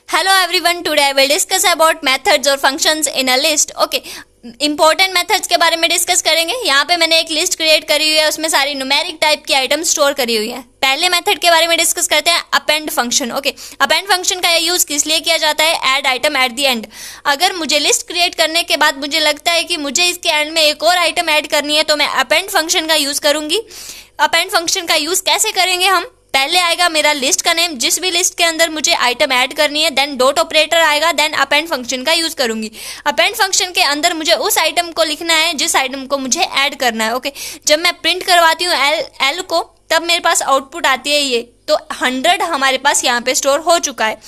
Hello everyone, today I will discuss about methods और functions in a list. Okay, important methods के बारे में discuss करेंगे। यहाँ पे मैंने एक लिस्ट क्रिएट करी हुई है, उसमें सारी न्यूमेरिक टाइप की आइटम स्टोर करी हुई है। पहले मेथड के बारे में डिस्कस करते हैं, append function. Okay, append function का यूज किस लिए किया जाता है? Add item at the end. अगर मुझे लिस्ट क्रिएट करने के बाद मुझे लगता है कि मुझे इसके एंड में एक और आइटम ऐड करनी है, तो मैं अपेंड फंक्शन का यूज करूंगी। अपेंड फंक्शन का यूज कैसे करेंगे हम? पहले आएगा मेरा लिस्ट का नेम, जिस भी लिस्ट के अंदर मुझे आइटम ऐड करनी है, देन डॉट ऑपरेटर आएगा, देन अपेंड फंक्शन का यूज करूंगी। अपेंड फंक्शन के अंदर मुझे उस आइटम को लिखना है जिस आइटम को मुझे ऐड करना है। ओके, जब मैं प्रिंट करवाती हूँ एल को, तब मेरे पास आउटपुट आती है ये, तो 100 हमारे पास यहाँ पे स्टोर हो चुका है।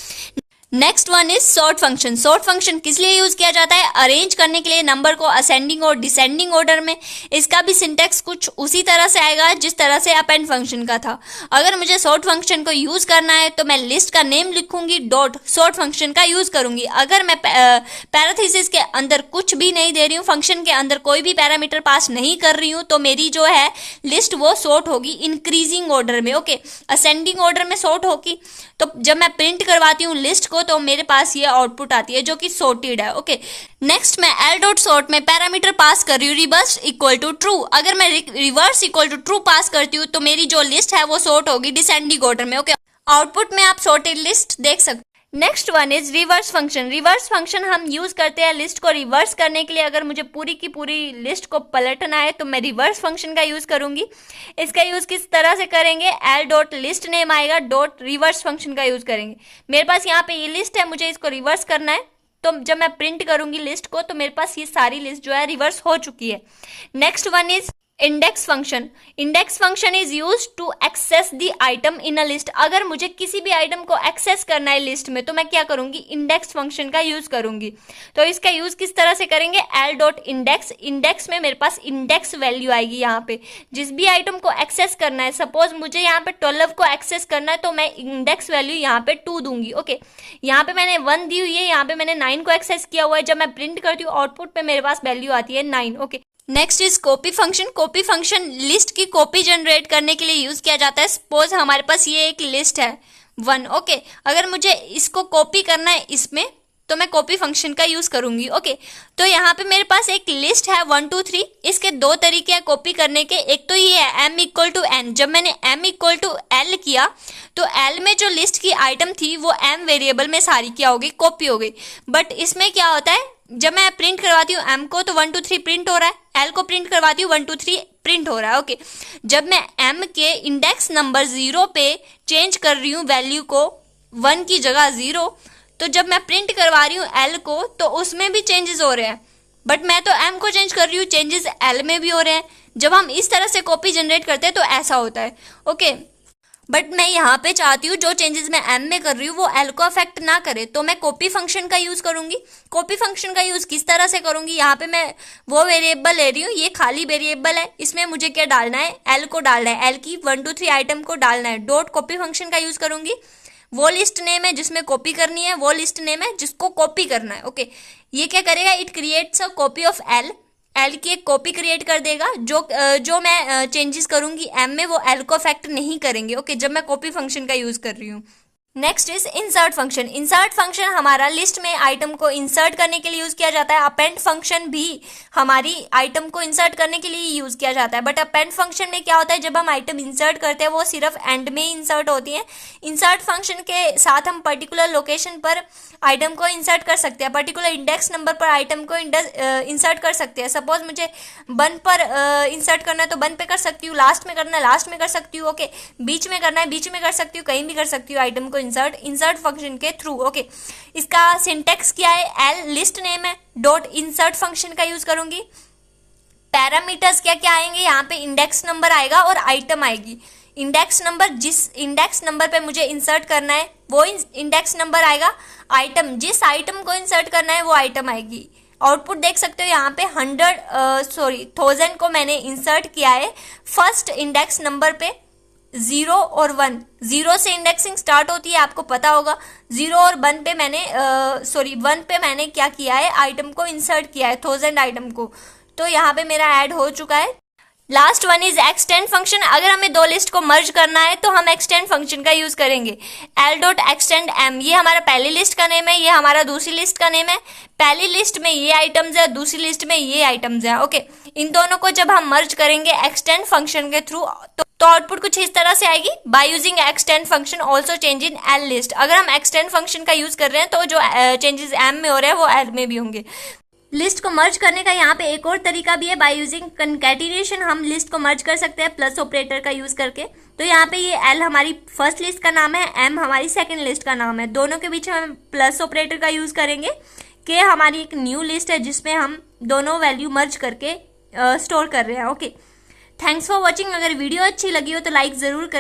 Next one is sort function. Sort function किस लिए यूज किया जाता है? अरेंज करने के लिए नंबर को असेंडिंग और डिसेंडिंग ऑर्डर में। इसका भी सिंटेक्स कुछ उसी तरह से आएगा जिस तरह से अपेंड फंक्शन का था। अगर मुझे सॉर्ट फंक्शन को यूज करना है तो मैं लिस्ट का नेम लिखूंगी, डॉट सॉर्ट फंक्शन का यूज करूंगी। अगर मैं पैराथीसिस के अंदर कुछ भी नहीं दे रही हूँ, फंक्शन के अंदर कोई भी पैरामीटर पास नहीं कर रही हूँ, तो मेरी जो है लिस्ट वो सॉर्ट होगी इंक्रीजिंग ऑर्डर में। ओके, असेंडिंग ऑर्डर में सॉर्ट होगी। तो जब मैं प्रिंट करवाती हूँ लिस्ट को, तो मेरे पास ये आउटपुट आती है जो कि सॉर्टेड है। ओके, नेक्स्ट मैं एल डॉट सॉर्ट में पैरामीटर पास कर रही हूँ, रिवर्स इक्वल टू ट्रू। अगर मैं रिवर्स इक्वल टू ट्रू पास करती हूँ तो मेरी जो लिस्ट है वो सॉर्ट होगी डिसेंडिंग ऑर्डर में। ओके, आउटपुट में आप सॉर्टेड लिस्ट देख सकते। Next one is reverse function. Reverse function हम यूज करते हैं लिस्ट को रिवर्स करने के लिए। अगर मुझे पूरी की पूरी लिस्ट को पलटना है तो मैं रिवर्स फंक्शन का यूज करूंगी। इसका यूज किस तरह से करेंगे? एल डॉट लिस्ट नेम आएगा, डॉट रिवर्स फंक्शन का यूज करेंगे। मेरे पास यहाँ पे ये लिस्ट है, मुझे इसको रिवर्स करना है, तो जब मैं प्रिंट करूंगी लिस्ट को, तो मेरे पास ये सारी लिस्ट जो है रिवर्स हो चुकी है। Next one is index function. Index function is use to access the item in a list. अगर मुझे किसी भी आइटम को एक्सेस करना है लिस्ट में, तो मैं क्या करूंगी? इंडेक्स फंक्शन का यूज करूंगी। तो इसका यूज किस तरह से करेंगे? L dot index. इंडेक्स में मेरे पास इंडेक्स वैल्यू आएगी। यहाँ पे जिस भी आइटम को एक्सेस करना है, सपोज मुझे यहाँ पे 12 को एक्सेस करना है, तो मैं इंडेक्स वैल्यू यहाँ पे 2 दूंगी। ओके, यहाँ पे मैंने 1 दी हुई है, यहाँ पे मैंने 9 को एक्सेस किया हुआ है। जब मैं प्रिंट करती हूँ आउटपुट पे मेरे पास वैल्यू आती है 9। Okay, next is copy function. Copy function list की कॉपी जनरेट करने के लिए यूज किया जाता है। सपोज हमारे पास ये एक लिस्ट है 1। ओके, अगर मुझे इसको कॉपी करना है इसमें, तो मैं कॉपी फंक्शन का यूज करूंगी। ओके, तो यहाँ पे मेरे पास एक लिस्ट है 1 2 3। इसके 2 तरीके हैं कॉपी करने के। एक तो ये है m इक्वल टू n। जब मैंने m इक्वल टू l किया, तो l में जो लिस्ट की आइटम थी वो m वेरिएबल में सारी क्या हो गई? कॉपी हो गई। बट इसमें क्या होता है, जब मैं प्रिंट करवाती हूँ m को, तो 1 2 3 प्रिंट हो रहा है। l को प्रिंट करवाती हूँ 1 2 3 प्रिंट हो रहा है। ओके, जब मैं m के इंडेक्स नंबर 0 पे चेंज कर रही हूँ वैल्यू को, 1 की जगह 0, तो जब मैं प्रिंट करवा रही हूँ l को, तो उसमें भी चेंजेस हो रहे हैं। बट मैं तो m को चेंज कर रही हूँ, चेंजेस l में भी हो रहे हैं। जब हम इस तरह से कॉपी जनरेट करते हैं तो ऐसा होता है। ओके, बट मैं यहाँ पे चाहती हूँ जो चेंजेस मैं m में कर रही हूँ वो l को अफेक्ट ना करे, तो मैं कॉपी फंक्शन का यूज करूंगी। कॉपी फंक्शन का यूज किस तरह से करूंगी? यहाँ पे मैं वो वेरिएबल ले रही हूँ, ये खाली वेरिएबल है, इसमें मुझे क्या डालना है? l को डालना है, l की 1 2 3 आइटम को डालना है। डॉट कॉपी फंक्शन का यूज करूंगी। वो लिस्ट नेम है जिसमें कॉपी करनी है, वो लिस्ट नेम है जिसको कॉपी करना है। ओके, ये क्या करेगा? It creates a copy of L की एक कॉपी क्रिएट कर देगा। जो मैं चेंजेस करूंगी m में, वो l को अफेक्ट नहीं करेंगे। ओके, जब मैं कॉपी फंक्शन का यूज कर रही हूँ। Next is insert function. Insert function हमारा लिस्ट में आइटम को इंसर्ट करने के लिए यूज किया जाता है। अपेंड फंक्शन भी हमारी आइटम को इंसर्ट करने के लिए यूज किया जाता है। बट अपेंड फंक्शन में क्या होता है, जब हम आइटम इंसर्ट करते हैं वो सिर्फ एंड में इंसर्ट होती है। इंसर्ट फंक्शन के साथ हम पर्टिकुलर लोकेशन पर आइटम को इंसर्ट कर सकते हैं, पर्टिकुलर इंडेक्स नंबर पर आइटम को इंसर्ट कर सकते हैं। सपोज मुझे 1 पर इंसर्ट करना है तो 1 पे कर सकती हूँ, लास्ट में करना है लास्ट में कर सकती हूँ। ओके, बीच में करना है बीच में कर सकती हूँ, कहीं भी कर सकती हूँ आइटम को इंसर्ट फंक्शन के थ्रू। ओके, इसका सिंटेक्स क्या है? एल लिस्ट नेम है, डॉट इंसर्ट फंक्शन का यूज करूंगी। पैरामीटर्स क्या क्या आएंगे? यहाँ पे इंडेक्स नंबर आएगा और आइटम आएगी। इंडेक्स नंबर, जिस इंडेक्स नंबर पे मुझे इंसर्ट करना है वो इंडेक्स नंबर आएगा। आइटम, जिस आइटम को इंसर्ट करना है वो आइटम आएगी। आउटपुट देख सकते हो यहाँ पे 1000 को मैंने इंसर्ट किया है फर्स्ट इंडेक्स नंबर पे। 0 और 1, 0 से इंडेक्सिंग स्टार्ट होती है, आपको पता होगा। 0 और 1 पे मैंने 1 पे मैंने क्या किया है? आइटम को इंसर्ट किया है, 1000 आइटम को। तो यहाँ पे मेरा ऐड हो चुका है। Last one is extend function. अगर हमें दो लिस्ट को मर्ज करना है तो हम एक्सटेंड फंक्शन का यूज करेंगे। एल डॉट एक्सटेंड एम, ये हमारा पहली लिस्ट का नेम है, ये हमारा दूसरी लिस्ट का नेम है। पहली लिस्ट में ये आइटम्स है, दूसरी लिस्ट में ये आइटम्स है। ओके, इन दोनों को जब हम मर्ज करेंगे एक्सटेंड फंक्शन के थ्रू तो आउटपुट कुछ इस तरह से आएगी। By using extend function also change in L list. अगर हम एक्सटेंड फंक्शन का यूज कर रहे हैं तो जो चेंजेस एम में हो रहे हैं वो एल में भी होंगे। लिस्ट को मर्ज करने का यहाँ पे एक और तरीका भी है, बाय यूजिंग कंकैटिनेशन हम लिस्ट को मर्ज कर सकते हैं प्लस ऑपरेटर का यूज करके। तो यहाँ पे ये एल हमारी फर्स्ट लिस्ट का नाम है, एम हमारी सेकंड लिस्ट का नाम है, दोनों के बीच हम प्लस ऑपरेटर का यूज करेंगे। के हमारी एक न्यू लिस्ट है जिसमें हम दोनों वैल्यू मर्ज करके स्टोर कर रहे हैं। Okay, thanks for watching. अगर वीडियो अच्छी लगी हो तो लाइक जरूर करें।